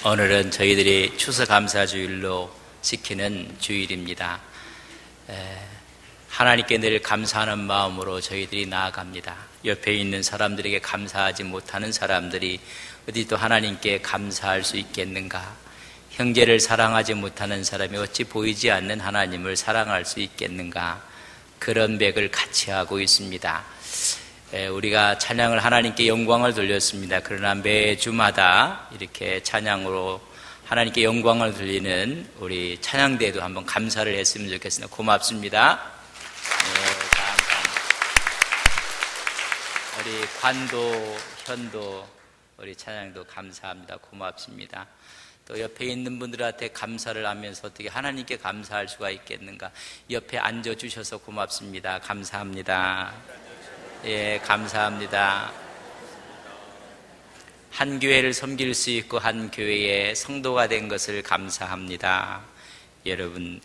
오늘은 저희들이 추수감사주일로 지키는 주일입니다. 하나님께 늘 감사하는 마음으로 저희들이 나아갑니다. 옆에 있는 사람들에게 감사하지 못하는 사람들이 어디 또 하나님께 감사할 수 있겠는가? 형제를 사랑하지 못하는 사람이 어찌 보이지 않는 하나님을 사랑할 수 있겠는가? 그런 맥을 같이 하고 있습니다. 우리가 찬양을 하나님께 영광을 돌렸습니다. 그러나 매주마다 이렇게 찬양으로 하나님께 영광을 돌리는 우리 찬양대에도 한번 감사를 했으면 좋겠습니다. 고맙습니다. 감사합니다. 우리 관도, 현도, 우리 찬양도 감사합니다. 고맙습니다. 또 옆에 있는 분들한테 감사를 하면서 어떻게 하나님께 감사할 수가 있겠는가? 옆에 앉아주셔서 고맙습니다. 감사합니다. 예, 감사합니다. 한 교회를 섬길 수 있고 한 교회의 성도가 된 것을 감사합니다. 여러분,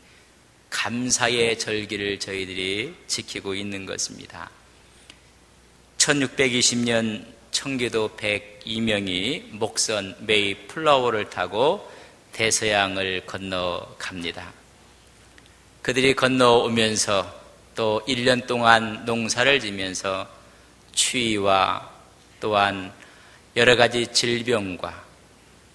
감사의 절기를 저희들이 지키고 있는 것입니다. 1620년 청교도 102명이 목선 메이플라워를 타고 대서양을 건너갑니다. 그들이 건너오면서 또 1년 동안 농사를 지면서 추위와 또한 여러 가지 질병과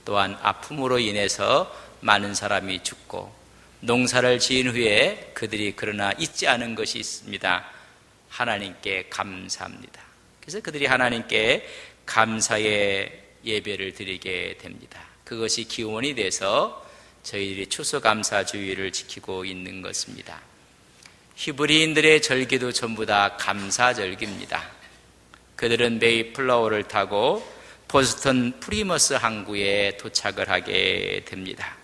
또한 아픔으로 인해서 많은 사람이 죽고 농사를 지은 후에 그들이 그러나 잊지 않은 것이 있습니다. 하나님께 감사합니다. 그래서 그들이 하나님께 감사의 예배를 드리게 됩니다. 그것이 기원이 돼서 저희들이 추수감사주의를 지키고 있는 것입니다. 히브리인들의 절기도 전부 다 감사절기입니다. 그들은 메이플라워를 타고 보스턴 프리머스 항구에 도착을 하게 됩니다.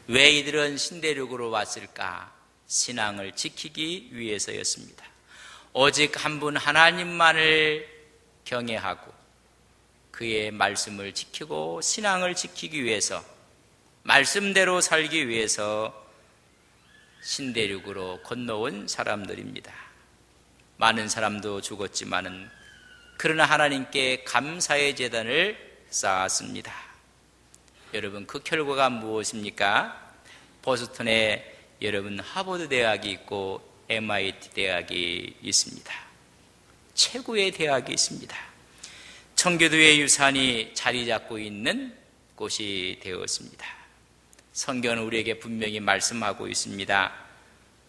왜 이들은 신대륙으로 왔을까? 신앙을 지키기 위해서였습니다. 오직 한 분 하나님만을 경외하고 그의 말씀을 지키고 신앙을 지키기 위해서, 말씀대로 살기 위해서 신대륙으로 건너온 사람들입니다. 많은 사람도 죽었지만은 그러나 하나님께 감사의 제단을 쌓았습니다. 여러분, 그 결과가 무엇입니까? 보스턴에 여러분 하버드 대학이 있고 MIT 대학이 있습니다. 최고의 대학이 있습니다. 청교도의 유산이 자리 잡고 있는 곳이 되었습니다. 성경은 우리에게 분명히 말씀하고 있습니다.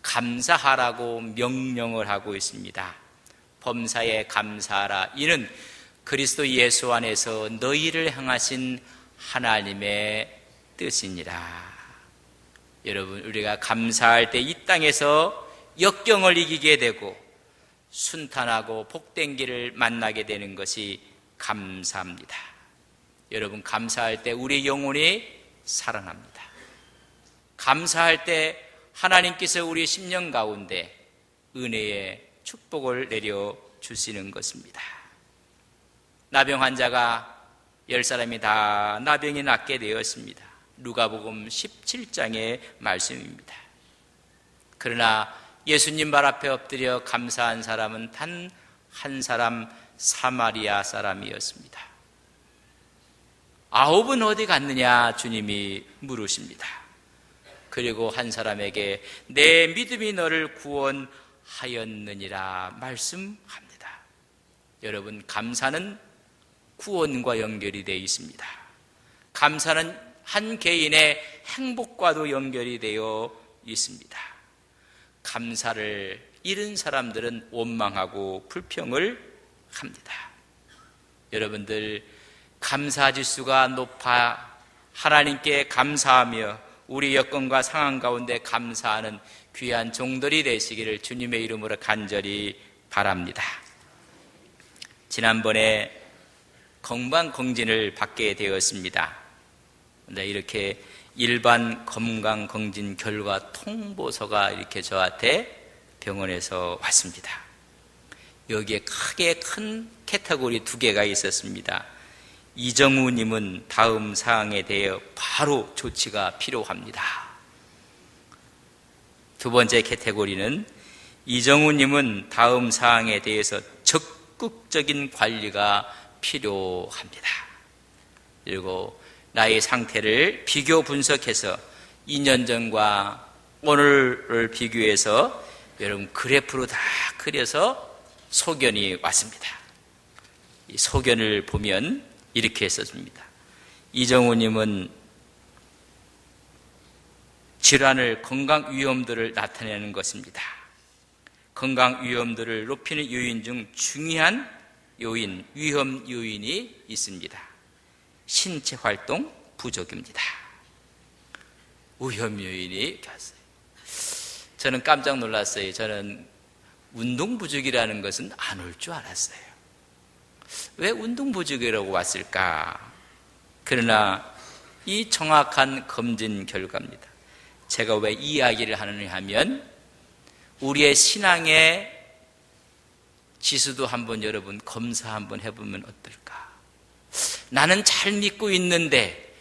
감사하라고 명령을 하고 있습니다. 범사에 감사하라. 이는 그리스도 예수 안에서 너희를 향하신 하나님의 뜻이니라. 여러분, 우리가 감사할 때 이 땅에서 역경을 이기게 되고 순탄하고 복된 길을 만나게 되는 것이 감사합니다. 여러분, 감사할 때 우리 영혼이 살아납니다. 감사할 때 하나님께서 우리 심령 가운데 은혜의 축복을 내려 주시는 것입니다. 나병 환자가 10사람이 다 나병이 낫게 되었습니다. 누가복음 17장의 말씀입니다. 그러나 예수님 발 앞에 엎드려 감사한 사람은 단 한 사람, 사마리아 사람이었습니다. 9은 어디 갔느냐 주님이 물으십니다. 그리고 한 사람에게 내 믿음이 너를 구원하였느니라 말씀합니다. 여러분, 감사는 구원과 연결이 되어 있습니다. 감사는 한 개인의 행복과도 연결이 되어 있습니다. 감사를 잃은 사람들은 원망하고 불평을 합니다. 여러분들, 감사 지수가 높아 하나님께 감사하며 우리 여건과 상황 가운데 감사하는 귀한 종들이 되시기를 주님의 이름으로 간절히 바랍니다. 지난번에 건강검진을 받게 되었습니다. 이렇게 일반 건강검진 결과 통보서가 이렇게 저한테 병원에서 왔습니다. 여기에 크게 큰 카테고리 2개가 있었습니다. 이정우님은 다음 사항에 대해 바로 조치가 필요합니다. 두 번째 카테고리는 이정우님은 다음 사항에 대해서 적극적인 관리가 필요합니다. 그리고 나의 상태를 비교 분석해서 2년 전과 오늘을 비교해서 여러분 그래프로 다 그려서 소견이 왔습니다. 이 소견을 보면 이렇게 써줍니다. 이정우님은 질환을, 건강 위험도를 나타내는 것입니다. 건강 위험도를 높이는 요인 중 중요한 요인, 위험 요인이 있습니다. 신체 활동 부족입니다. 위험 요인이 왔어요. 저는 깜짝 놀랐어요. 저는 운동 부족이라는 것은 안 올 줄 알았어요. 왜 운동 부족이라고 왔을까? 그러나 이 정확한 검진 결과입니다. 제가 왜 이 이야기를 하느냐 하면 우리의 신앙의 지수도 한번 여러분 검사 한번 해보면 어떨까? 나는 잘 믿고 있는데,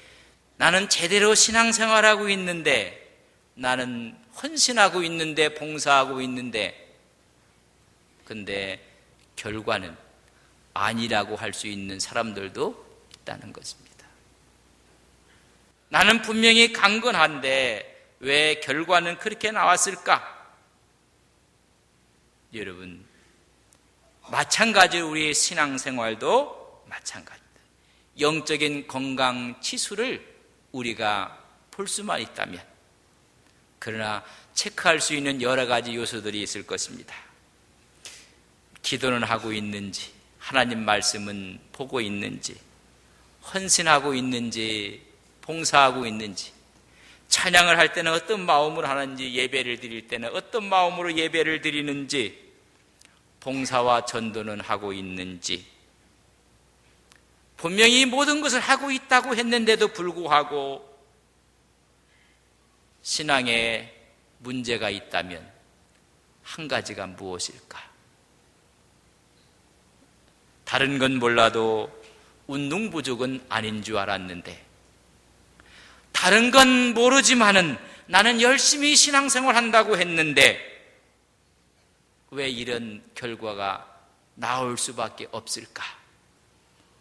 나는 제대로 신앙생활하고 있는데, 나는 헌신하고 있는데, 봉사하고 있는데, 근데 결과는 아니라고 할 수 있는 사람들도 있다는 것입니다. 나는 분명히 강건한데 왜 결과는 그렇게 나왔을까? 여러분, 마찬가지로 우리의 신앙생활도 마찬가지입니다. 영적인 건강 지수를 우리가 볼 수만 있다면, 그러나 체크할 수 있는 여러 가지 요소들이 있을 것입니다. 기도는 하고 있는지, 하나님 말씀은 보고 있는지, 헌신하고 있는지, 봉사하고 있는지, 찬양을 할 때는 어떤 마음으로 하는지, 예배를 드릴 때는 어떤 마음으로 예배를 드리는지, 봉사와 전도는 하고 있는지, 분명히 모든 것을 하고 있다고 했는데도 불구하고 신앙에 문제가 있다면 한 가지가 무엇일까? 다른 건 몰라도 운동 부족은 아닌 줄 알았는데, 다른 건 모르지만은 나는 열심히 신앙생활 한다고 했는데 왜 이런 결과가 나올 수밖에 없을까?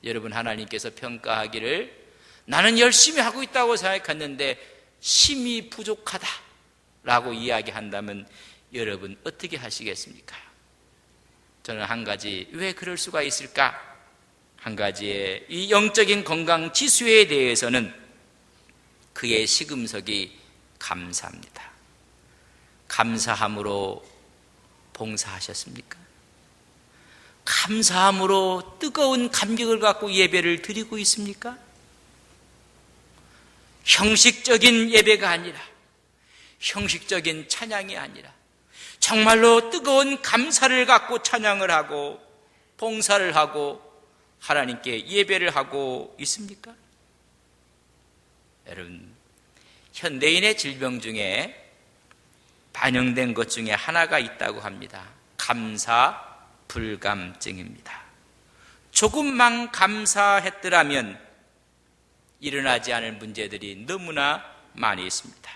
여러분, 하나님께서 평가하기를 나는 열심히 하고 있다고 생각했는데 힘이 부족하다라고 이야기한다면 여러분 어떻게 하시겠습니까? 저는 한 가지, 왜 그럴 수가 있을까? 한 가지의 이 영적인 건강 지수에 대해서는 그의 시금석이 감사합니다. 감사함으로 봉사하셨습니까? 감사함으로 뜨거운 감격을 갖고 예배를 드리고 있습니까? 형식적인 예배가 아니라, 형식적인 찬양이 아니라 정말로 뜨거운 감사를 갖고 찬양을 하고 봉사를 하고 하나님께 예배를 하고 있습니까? 여러분, 현대인의 질병 중에 반영된 것 중에 하나가 있다고 합니다. 감사 불감증입니다. 조금만 감사했더라면 일어나지 않을 문제들이 너무나 많이 있습니다.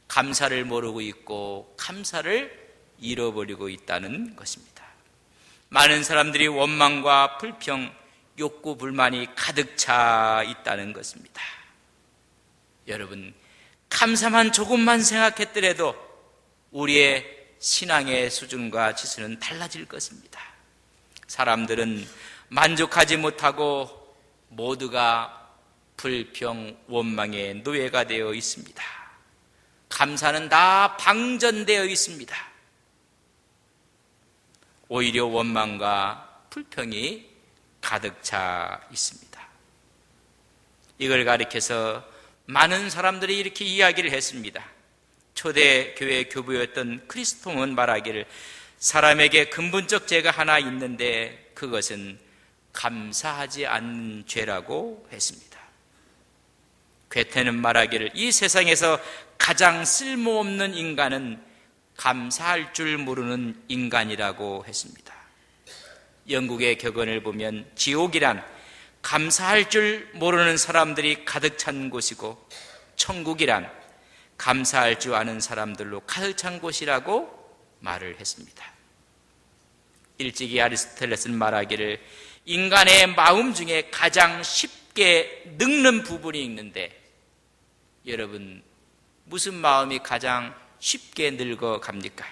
감사를 모르고 있고 감사를 잃어버리고 있다는 것입니다. 많은 사람들이 원망과 불평, 욕구, 불만이 가득 차 있다는 것입니다. 여러분, 감사만 조금만 생각했더라도 우리의 신앙의 수준과 지수는 달라질 것입니다. 사람들은 만족하지 못하고 모두가 불평, 원망의 노예가 되어 있습니다. 감사는 다 방전되어 있습니다. 오히려 원망과 불평이 가득 차 있습니다. 이걸 가리켜서 많은 사람들이 이렇게 이야기를 했습니다. 초대교회 교부였던 크리스토는 말하기를 사람에게 근본적 죄가 하나 있는데 그것은 감사하지 않는 죄라고 했습니다. 괴테는 말하기를 이 세상에서 가장 쓸모없는 인간은 감사할 줄 모르는 인간이라고 했습니다. 영국의 격언을 보면 지옥이란 감사할 줄 모르는 사람들이 가득 찬 곳이고 천국이란 감사할 줄 아는 사람들로 가득 찬 곳이라고 말을 했습니다. 일찍이 아리스토텔레스는 말하기를 인간의 마음 중에 가장 쉽고 쉽게 늙는 부분이 있는데, 여러분 무슨 마음이 가장 쉽게 늙어갑니까?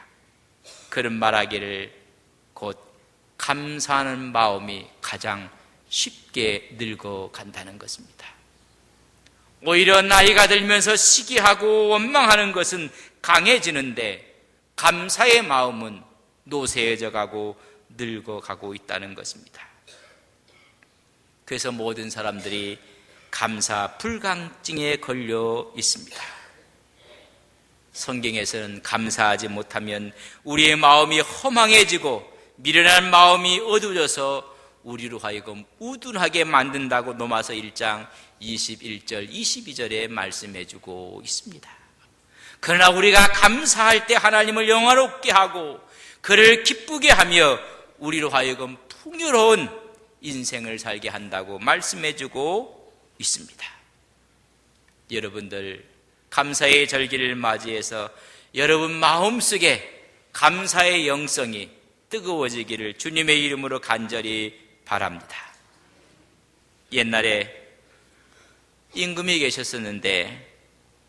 그런 말하기를 곧 감사하는 마음이 가장 쉽게 늙어간다는 것입니다. 오히려 나이가 들면서 시기하고 원망하는 것은 강해지는데, 감사의 마음은 노쇠해져 가고 늙어가고 있다는 것입니다. 그래서 모든 사람들이 감사 불감증에 걸려 있습니다. 성경에서는 감사하지 못하면 우리의 마음이 허망해지고 미련한 마음이 어두워져서 우리로 하여금 우둔하게 만든다고 로마서 1장 21절 22절에 말씀해 주고 있습니다. 그러나 우리가 감사할 때 하나님을 영화롭게 하고 그를 기쁘게 하며 우리로 하여금 풍요로운 인생을 살게 한다고 말씀해 주고 있습니다. 여러분들 감사의 절기를 맞이해서 여러분 마음속에 감사의 영성이 뜨거워지기를 주님의 이름으로 간절히 바랍니다. 옛날에 임금이 계셨었는데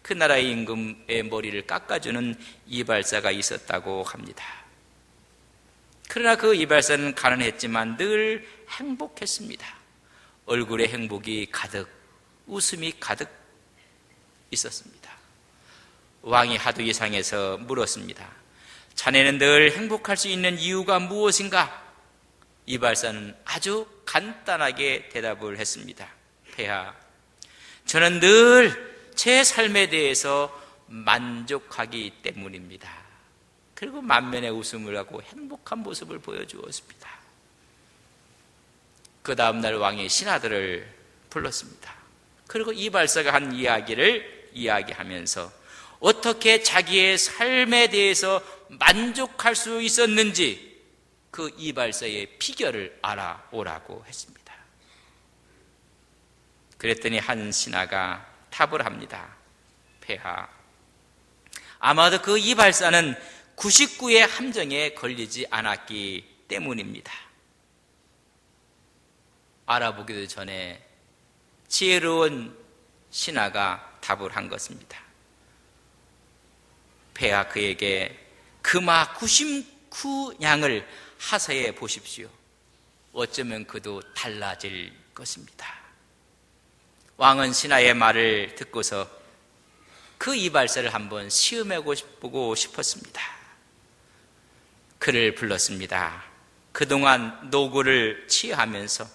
그 나라의 임금의 머리를 깎아주는 이발사가 있었다고 합니다. 그러나 그 이발사는 가난했지만 늘 행복했습니다. 얼굴에 행복이 가득, 웃음이 가득 있었습니다. 왕이 하도 이상해서 물었습니다. 자네는 늘 행복할 수 있는 이유가 무엇인가? 이발사는 아주 간단하게 대답을 했습니다. 폐하, 저는 늘 제 삶에 대해서 만족하기 때문입니다. 그리고 만면에 웃음을 하고 행복한 모습을 보여주었습니다. 그 다음날 왕이 신하들을 불렀습니다. 그리고 이발사가 한 이야기를 이야기하면서 어떻게 자기의 삶에 대해서 만족할 수 있었는지 그 이발사의 비결을 알아오라고 했습니다. 그랬더니 한 신하가 답을 합니다. 폐하, 아마도 그 이발사는 99의 함정에 걸리지 않았기 때문입니다. 알아보기도 전에 지혜로운 신하가 답을 한 것입니다. 폐하, 그에게 금화 99냥을 하사해 보십시오. 어쩌면 그도 달라질 것입니다. 왕은 신하의 말을 듣고서 그 이발사를 한번 시험해보고 싶었습니다. 그를 불렀습니다. 그동안 노고를 취하면서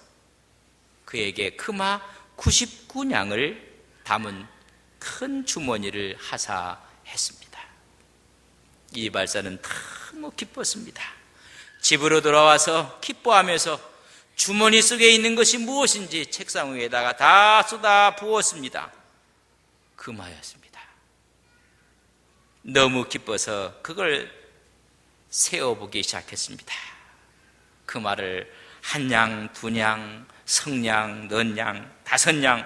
그에게 금화 99냥을 담은 큰 주머니를 하사했습니다. 이발사는 너무 기뻤습니다. 집으로 돌아와서 기뻐하면서 주머니 속에 있는 것이 무엇인지 책상 위에다가 다 쏟아 부었습니다. 금화였습니다. 너무 기뻐서 그걸 세어보기 시작했습니다. 금화를 한 냥, 두 냥, 성냥, 넌냥, 5냥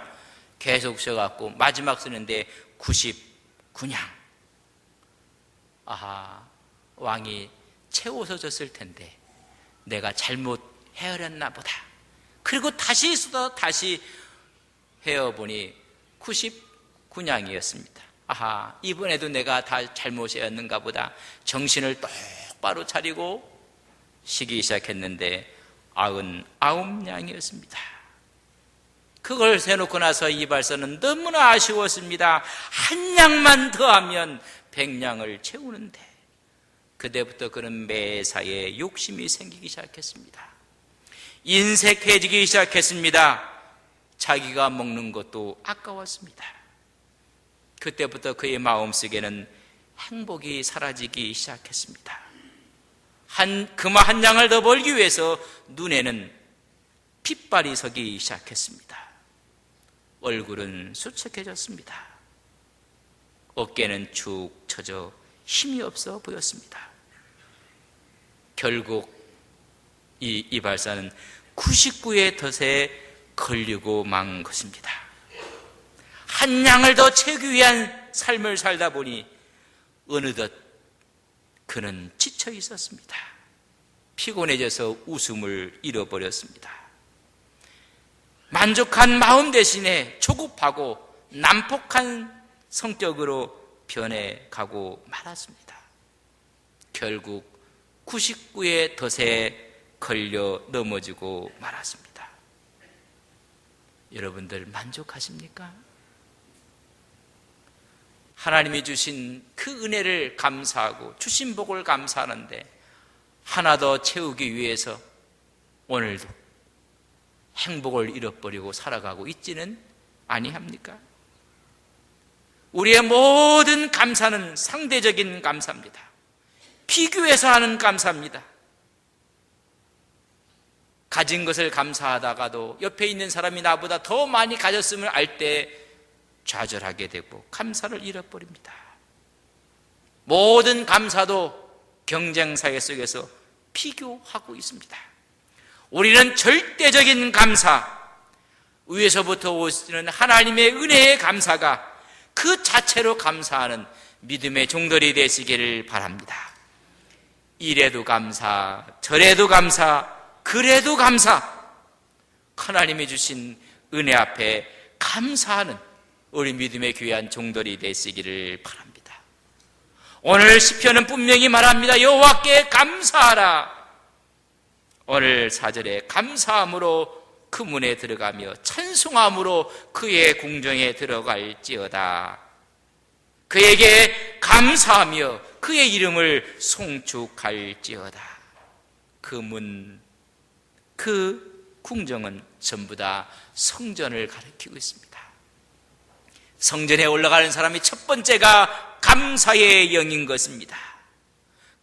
계속 써갖고 마지막 쓰는데 99냥. 아하, 왕이 채워서 줬을 텐데 내가 잘못 헤아렸나 보다. 그리고 다시 쏟아 다시 헤어보니 99냥이었습니다. 아하, 이번에도 내가 다 잘못이었는가 보다. 정신을 똑바로 차리고 쉬기 시작했는데 99냥이었습니다. 그걸 세놓고 나서 이발사는 너무나 아쉬웠습니다. 한 냥만 더하면 100냥을 채우는데. 그때부터 그는 매사에 욕심이 생기기 시작했습니다. 인색해지기 시작했습니다. 자기가 먹는 것도 아까웠습니다. 그때부터 그의 마음속에는 행복이 사라지기 시작했습니다. 금화 한 냥을 더 벌기 위해서 눈에는 핏발이 서기 시작했습니다. 얼굴은 수척해졌습니다. 어깨는 축 처져 힘이 없어 보였습니다. 결국 이 이발사는 99의 덫에 걸리고 만 것입니다. 한 냥을 더 채우기 위한 삶을 살다 보니 어느덧 그는 지쳐 있었습니다. 피곤해져서 웃음을 잃어버렸습니다. 만족한 마음 대신에 조급하고 난폭한 성격으로 변해가고 말았습니다. 결국 99의 덫에 걸려 넘어지고 말았습니다. 여러분들 만족하십니까? 하나님이 주신 그 은혜를 감사하고 주신 복을 감사하는데 하나 더 채우기 위해서 오늘도 행복을 잃어버리고 살아가고 있지는 아니합니까? 우리의 모든 감사는 상대적인 감사입니다. 비교해서 하는 감사입니다. 가진 것을 감사하다가도 옆에 있는 사람이 나보다 더 많이 가졌음을 알 때 좌절하게 되고 감사를 잃어버립니다. 모든 감사도 경쟁사회 속에서 비교하고 있습니다. 우리는 절대적인 감사, 위에서부터 오시는 하나님의 은혜의 감사가 그 자체로 감사하는 믿음의 종들이 되시기를 바랍니다. 이래도 감사, 저래도 감사, 그래도 감사, 하나님이 주신 은혜 앞에 감사하는 우리 믿음의 귀한 종들이 되시기를 바랍니다. 오늘 시편은 분명히 말합니다. 여호와께 감사하라. 오늘 4절에 감사함으로 그 문에 들어가며 찬송함으로 그의 궁정에 들어갈지어다. 그에게 감사하며 그의 이름을 송축할지어다. 그 문, 그 궁정은 전부 다 성전을 가리키고 있습니다. 성전에 올라가는 사람이 첫 번째가 감사의 영인 것입니다.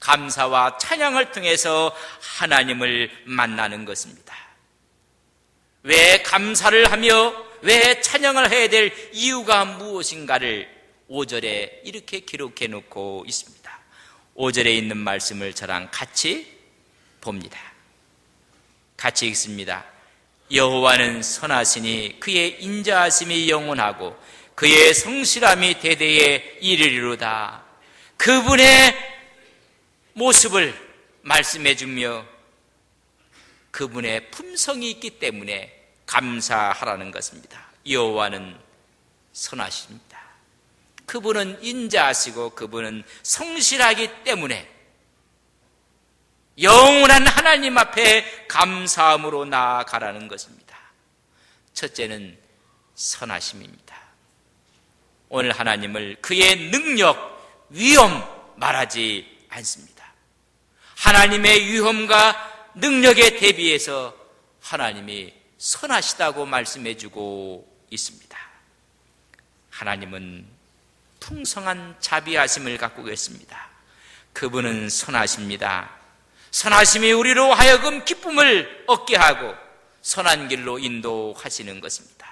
감사와 찬양을 통해서 하나님을 만나는 것입니다. 왜 감사를 하며 왜 찬양을 해야 될 이유가 무엇인가를 5절에 이렇게 기록해 놓고 있습니다. 5절에 있는 말씀을 저랑 같이 봅니다. 같이 읽습니다. 여호와는 선하시니 그의 인자하심이 영원하고 그의 성실함이 대대에 이르리로다. 그분의 모습을 말씀해 주며 그분의 품성이 있기 때문에 감사하라는 것입니다. 여호와는 선하십니다. 그분은 인자하시고 그분은 성실하기 때문에 영원한 하나님 앞에 감사함으로 나아가라는 것입니다. 첫째는 선하심입니다. 오늘 하나님을 그의 능력, 위엄 말하지 않습니다. 하나님의 위엄과 능력에 대비해서 하나님이 선하시다고 말씀해주고 있습니다. 하나님은 풍성한 자비하심을 갖고 계십니다. 그분은 선하십니다. 선하심이 우리로 하여금 기쁨을 얻게 하고 선한 길로 인도하시는 것입니다.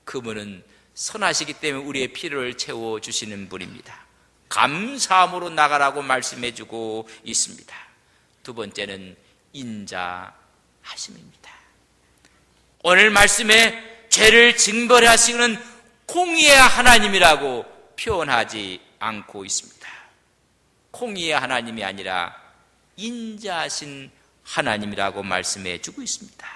그분은 선하시기 때문에 우리의 필요를 채워주시는 분입니다. 감사함으로 나가라고 말씀해주고 있습니다. 두 번째는 인자하심입니다. 오늘 말씀에 죄를 징벌하시는 공의의 하나님이라고 표현하지 않고 있습니다. 공의의 하나님이 아니라 인자하신 하나님이라고 말씀해주고 있습니다.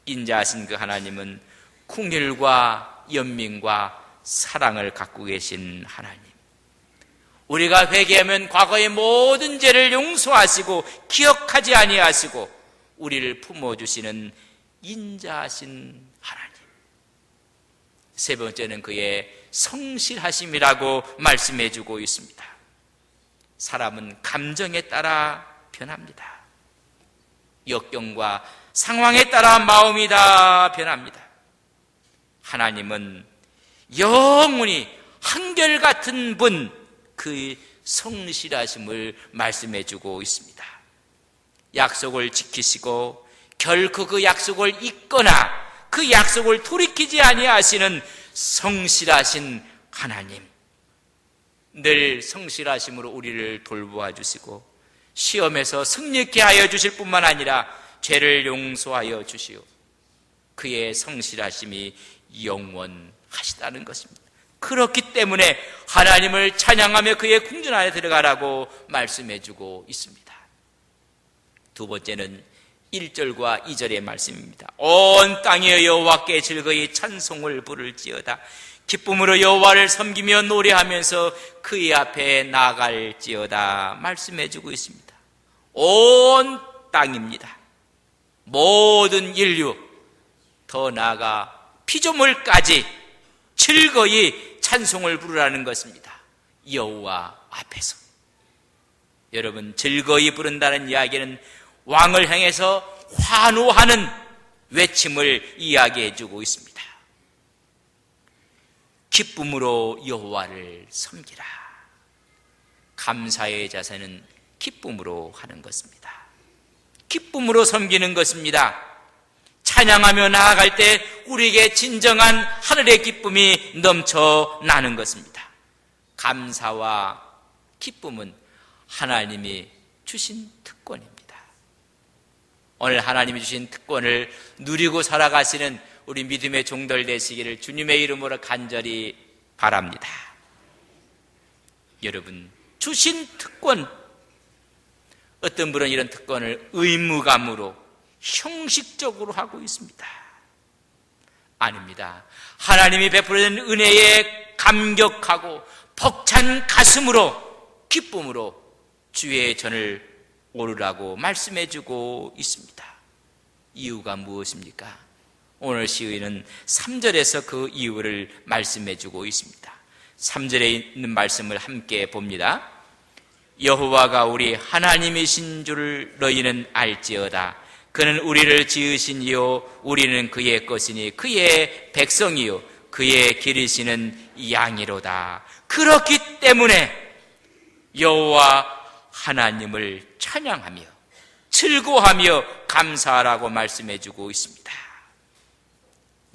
인자하신 그 하나님은 긍휼과 연민과 사랑을 갖고 계신 하나님. 우리가 회개하면 과거의 모든 죄를 용서하시고 기억하지 아니하시고 우리를 품어주시는 인자하신 하나님. 세 번째는 그의 성실하심이라고 말씀해주고 있습니다. 사람은 감정에 따라 변합니다. 역경과 상황에 따라 마음이 다 변합니다. 하나님은 영원히 한결같은 분, 그 성실하심을 말씀해주고 있습니다. 약속을 지키시고 결코 그 약속을 잊거나 그 약속을 돌이키지 아니하시는 성실하신 하나님. 늘 성실하심으로 우리를 돌보아 주시고 시험에서 승리케 하여 주실 뿐만 아니라 죄를 용서하여 주시오. 그의 성실하심이 영원하시다는 것입니다. 그렇기 때문에 하나님을 찬양하며 그의 궁전 안에 들어가라고 말씀해주고 있습니다. 두 번째는 1절과 2절의 말씀입니다. 온 땅이 여호와께 즐거이 찬송을 부를지어다. 기쁨으로 여호와를 섬기며 노래하면서 그의 앞에 나아갈지어다 말씀해주고 있습니다. 온 땅입니다. 모든 인류, 더 나아가 피조물까지 즐거이 찬송을 부르라는 것입니다. 여호와 앞에서. 여러분, 즐거이 부른다는 이야기는 왕을 향해서 환호하는 외침을 이야기해 주고 있습니다. 기쁨으로 여호와를 섬기라. 감사의 자세는 기쁨으로 하는 것입니다. 기쁨으로 섬기는 것입니다. 찬양하며 나아갈 때 우리에게 진정한 하늘의 기쁨이 넘쳐나는 것입니다. 감사와 기쁨은 하나님이 주신 특권입니다. 오늘 하나님이 주신 특권을 누리고 살아가시는 우리 믿음의 종들 되시기를 주님의 이름으로 간절히 바랍니다. 여러분, 주신 특권, 어떤 분은 이런 특권을 의무감으로 형식적으로 하고 있습니다. 아닙니다. 하나님이 베풀어준 은혜에 감격하고 벅찬 가슴으로 기쁨으로 주의 전을 오르라고 말씀해주고 있습니다. 이유가 무엇입니까? 오늘 시의는 3절에서 그 이유를 말씀해주고 있습니다. 3절에 있는 말씀을 함께 봅니다. 여호와가 우리 하나님이신 줄 너희는 알지어다. 그는 우리를 지으신 이요 우리는 그의 것이니 그의 백성이요 그의 기르시는 양이로다. 그렇기 때문에 여호와 하나님을 찬양하며 즐거워하며 감사하라고 말씀해주고 있습니다.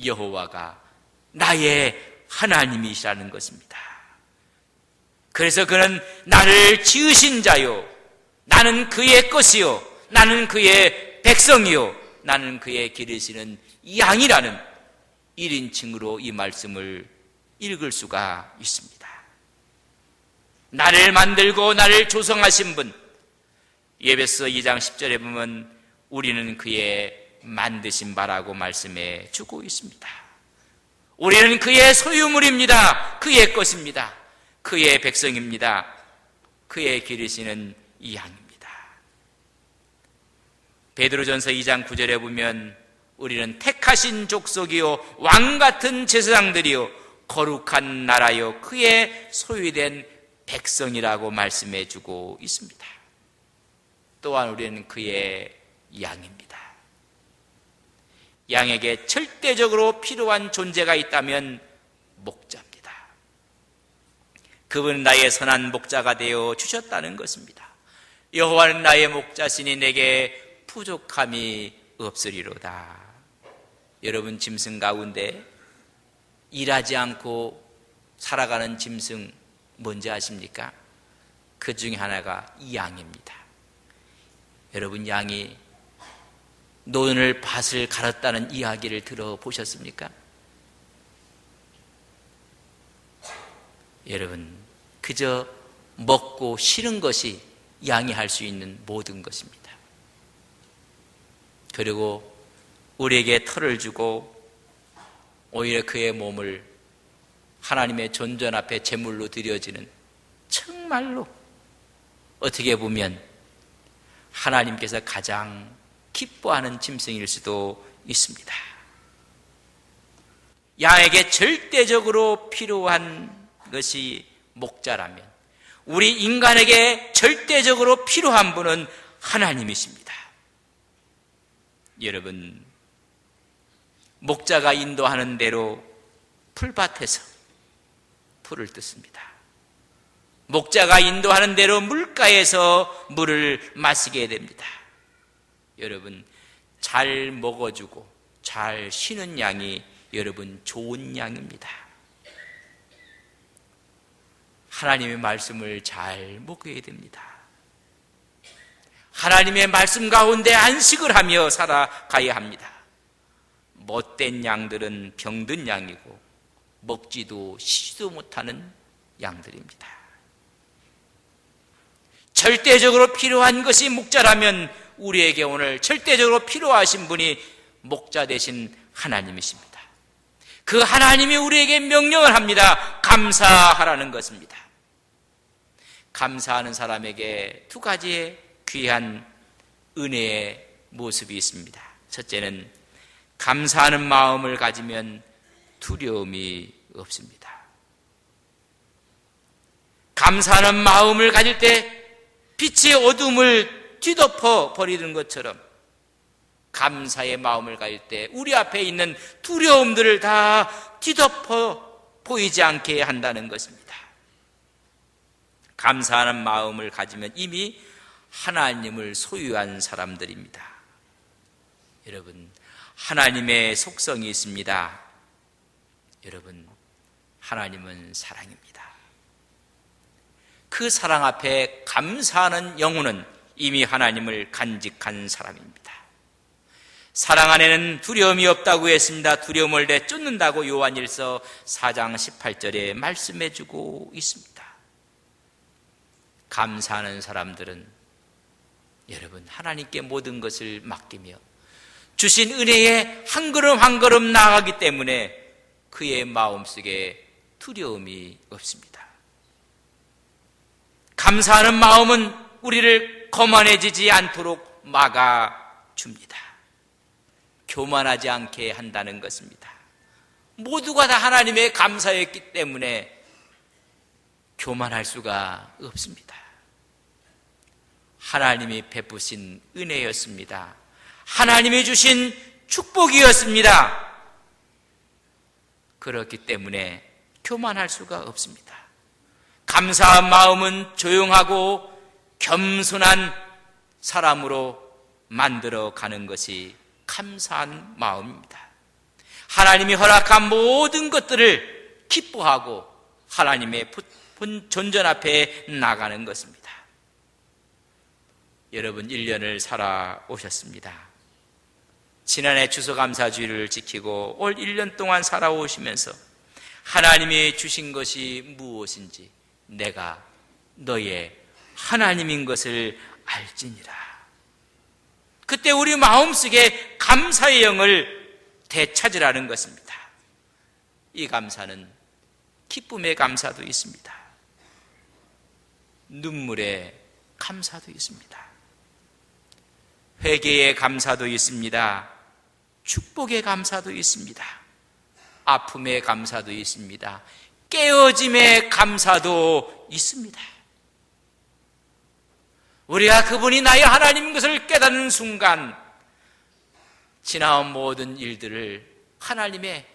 여호와가 나의 하나님이시라는 것입니다. 그래서 그는 나를 지으신 자요, 나는 그의 것이요, 나는 그의 백성이요, 나는 그의 기르시는 양이라는 1인칭으로 이 말씀을 읽을 수가 있습니다. 나를 만들고 나를 조성하신 분, 에베소 2장 10절에 보면 우리는 그의 만드신 바라고 말씀해 주고 있습니다. 우리는 그의 소유물입니다. 그의 것입니다. 그의 백성입니다. 그의 기르시는 이 양입니다. 베드로전서 2장 9절에 보면 우리는 택하신 족속이요 왕같은 제사장들이요 거룩한 나라요 그의 소유된 백성이라고 말씀해 주고 있습니다. 또한 우리는 그의 양입니다. 양에게 절대적으로 필요한 존재가 있다면 목자입니다. 그분은 나의 선한 목자가 되어 주셨다는 것입니다. 여호와는 나의 목자시니 내게 부족함이 없으리로다. 여러분, 짐승 가운데 일하지 않고 살아가는 짐승 뭔지 아십니까? 그 중에 하나가 이 양입니다. 여러분, 양이 노인을 밭을 갈았다는 이야기를 들어보셨습니까? 여러분, 그저 먹고 쉬는 것이 양이 할 수 있는 모든 것입니다. 그리고 우리에게 털을 주고 오히려 그의 몸을 하나님의 존전 앞에 제물로 드려지는, 정말로 어떻게 보면 하나님께서 가장 기뻐하는 짐승일 수도 있습니다. 양에게 절대적으로 필요한 것이 목자라면 우리 인간에게 절대적으로 필요한 분은 하나님이십니다. 여러분, 목자가 인도하는 대로 풀밭에서 풀을 뜯습니다. 목자가 인도하는 대로 물가에서 물을 마시게 됩니다. 여러분, 잘 먹어주고 잘 쉬는 양이 여러분 좋은 양입니다. 하나님의 말씀을 잘 먹어야 됩니다. 하나님의 말씀 가운데 안식을 하며 살아가야 합니다. 못된 양들은 병든 양이고 먹지도 쉬지도 못하는 양들입니다. 절대적으로 필요한 것이 목자라면 우리에게 오늘 절대적으로 필요하신 분이 목자 되신 하나님이십니다. 그 하나님이 우리에게 명령을 합니다. 감사하라는 것입니다. 감사하는 사람에게 두 가지의 귀한 은혜의 모습이 있습니다. 첫째는 감사하는 마음을 가지면 두려움이 없습니다. 감사하는 마음을 가질 때 빛의 어둠을 뒤덮어 버리는 것처럼 감사의 마음을 가질 때 우리 앞에 있는 두려움들을 다 뒤덮어 보이지 않게 한다는 것입니다. 감사하는 마음을 가지면 이미 하나님을 소유한 사람들입니다. 여러분, 하나님의 속성이 있습니다. 여러분, 하나님은 사랑입니다. 그 사랑 앞에 감사하는 영혼은 이미 하나님을 간직한 사람입니다. 사랑 안에는 두려움이 없다고 했습니다. 두려움을 내쫓는다고 요한일서 4장 18절에 말씀해주고 있습니다. 감사하는 사람들은 여러분 하나님께 모든 것을 맡기며 주신 은혜에 한 걸음 한 걸음 나아가기 때문에 그의 마음속에 두려움이 없습니다. 감사하는 마음은 우리를 거만해지지 않도록 막아줍니다. 교만하지 않게 한다는 것입니다. 모두가 다 하나님의 감사였기 때문에 교만할 수가 없습니다. 하나님이 베푸신 은혜였습니다. 하나님이 주신 축복이었습니다. 그렇기 때문에 교만할 수가 없습니다. 감사한 마음은 조용하고 겸손한 사람으로 만들어 가는 것이 감사한 마음입니다. 하나님이 허락한 모든 것들을 기뻐하고 하나님의 존전 앞에 나가는 것입니다. 여러분 1년을 살아오셨습니다. 지난해 추수감사주의를 지키고 올 1년 동안 살아오시면서 하나님이 주신 것이 무엇인지 내가 너의 하나님인 것을 알지니라. 그때 우리 마음속에 감사의 영을 되찾으라는 것입니다. 이 감사는 기쁨의 감사도 있습니다. 눈물의 감사도 있습니다. 회개의 감사도 있습니다. 축복의 감사도 있습니다. 아픔의 감사도 있습니다. 깨어짐의 감사도 있습니다. 우리가 그분이 나의 하나님인 것을 깨닫는 순간 지나온 모든 일들을 하나님의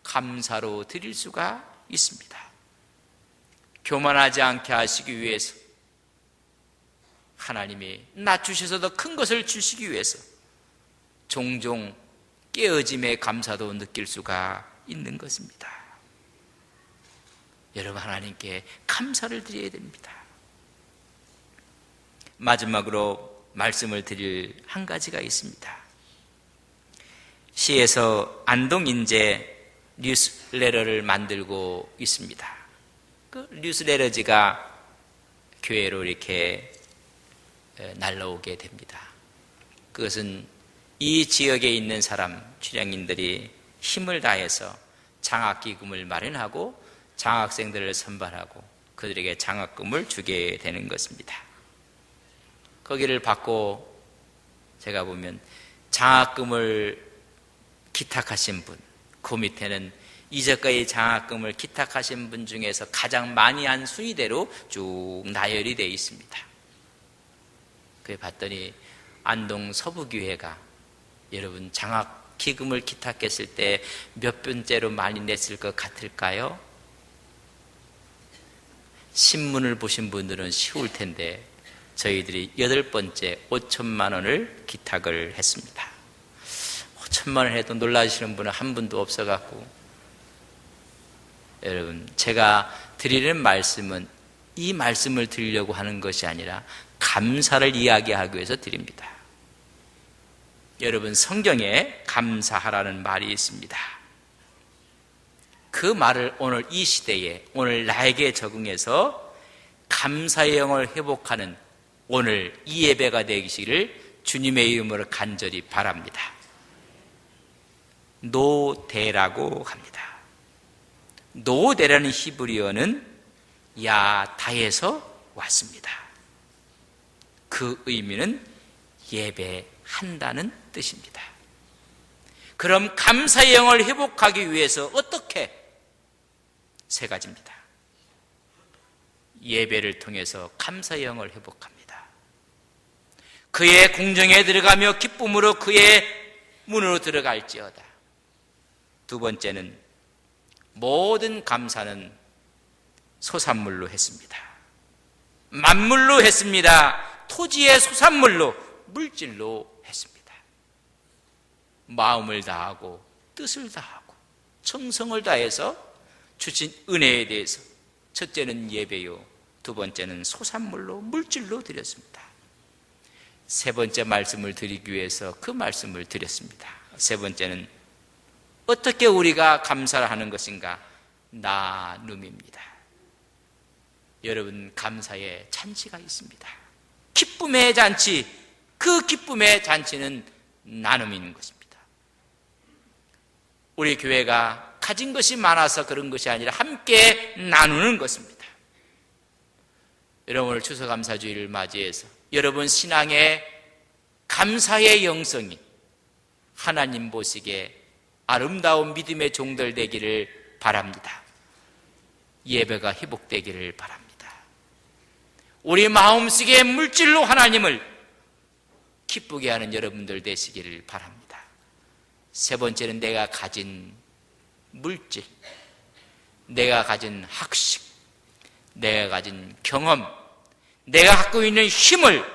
감사로 드릴 수가 있습니다. 교만하지 않게 하시기 위해서 하나님이 낮추셔서 더 큰 것을 주시기 위해서 종종 깨어짐의 감사도 느낄 수가 있는 것입니다. 여러분 하나님께 감사를 드려야 됩니다. 마지막으로 말씀을 드릴 한 가지가 있습니다. 시에서 안동인재 뉴스레터를 만들고 있습니다. 그 뉴스레터지가 교회로 이렇게 날라오게 됩니다. 그것은 이 지역에 있는 사람, 출향인들이 힘을 다해서 장학기금을 마련하고 장학생들을 선발하고 그들에게 장학금을 주게 되는 것입니다. 거기를 받고 제가 보면 장학금을 기탁하신 분, 그 밑에는 이제까지 장학금을 기탁하신 분 중에서 가장 많이 한 순위대로 쭉 나열이 되어 있습니다. 그래 봤더니 안동 서부교회가 여러분 장학기금을 기탁했을 때 몇 번째로 많이 냈을 것 같을까요? 신문을 보신 분들은 쉬울 텐데 저희들이 8번째 5천만 원을 기탁을 했습니다. 5천만 원 해도 놀라시는 분은 한 분도 없어갖고 여러분 제가 드리는 말씀은 이 말씀을 드리려고 하는 것이 아니라 감사를 이야기하기 위해서 드립니다. 여러분 성경에 감사하라는 말이 있습니다. 그 말을 오늘 이 시대에 오늘 나에게 적응해서 감사의 영을 회복하는 오늘 이 예배가 되기를 주님의 이름으로 간절히 바랍니다. 노대라고 합니다. 노대라는 히브리어는 야다에서 왔습니다. 그 의미는 예배한다는 뜻입니다. 그럼 감사의 영을 회복하기 위해서 어떻게? 세 가지입니다. 예배를 통해서 감사의 영을 회복합니다. 그의 궁정에 들어가며 기쁨으로 그의 문으로 들어갈지어다. 두 번째는 모든 감사는 소산물로 했습니다. 만물로 했습니다. 토지의 소산물로, 물질로 했습니다. 마음을 다하고 뜻을 다하고 정성을 다해서 주신 은혜에 대해서 첫째는 예배요, 두 번째는 소산물로, 물질로 드렸습니다. 세 번째 말씀을 드리기 위해서 그 말씀을 드렸습니다. 세 번째는 어떻게 우리가 감사를 하는 것인가? 나눔입니다. 여러분, 감사의 잔치가 있습니다. 기쁨의 잔치, 그 기쁨의 잔치는 나눔인 것입니다. 우리 교회가 가진 것이 많아서 그런 것이 아니라 함께 나누는 것입니다. 여러분, 오늘 추수감사주의를 맞이해서 여러분 신앙의 감사의 영성이 하나님 보시기에 아름다운 믿음의 종들 되기를 바랍니다. 예배가 회복되기를 바랍니다. 우리 마음속에 물질로 하나님을 기쁘게 하는 여러분들 되시기를 바랍니다. 세 번째는 내가 가진 물질, 내가 가진 학식, 내가 가진 경험, 내가 갖고 있는 힘을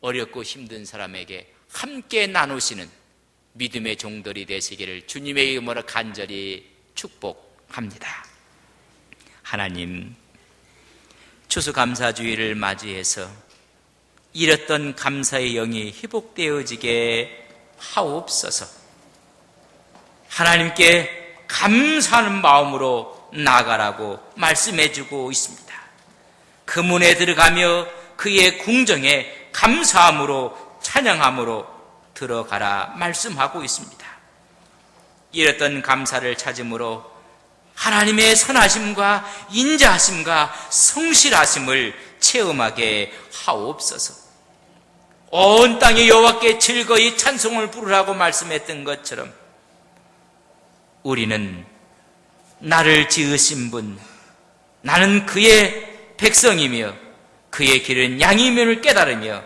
어렵고 힘든 사람에게 함께 나누시는 믿음의 종들이 되시기를 주님의 이름으로 간절히 축복합니다. 하나님, 추수감사주의를 맞이해서 잃었던 감사의 영이 회복되어지게 하옵소서. 하나님께 감사하는 마음으로 나아가라고 말씀해주고 있습니다. 그 문에 들어가며 그의 궁정에 감사함으로 찬양함으로 들어가라 말씀하고 있습니다. 잃었던 감사를 찾음으로 하나님의 선하심과 인자하심과 성실하심을 체험하게 하옵소서. 온 땅의 여호와께 즐거이 찬송을 부르라고 말씀했던 것처럼 우리는 나를 지으신 분, 나는 그의 백성이며 그의 길은 양이면을 깨달으며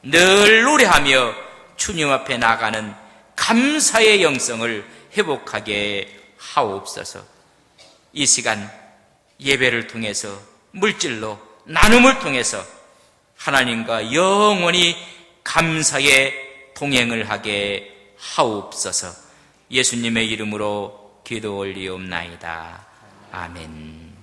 늘 노래하며 주님 앞에 나가는 감사의 영성을 회복하게 하옵소서. 이 시간 예배를 통해서 물질로 나눔을 통해서 하나님과 영원히 감사의 동행을 하게 하옵소서. 예수님의 이름으로 기도 올리옵나이다. 아멘.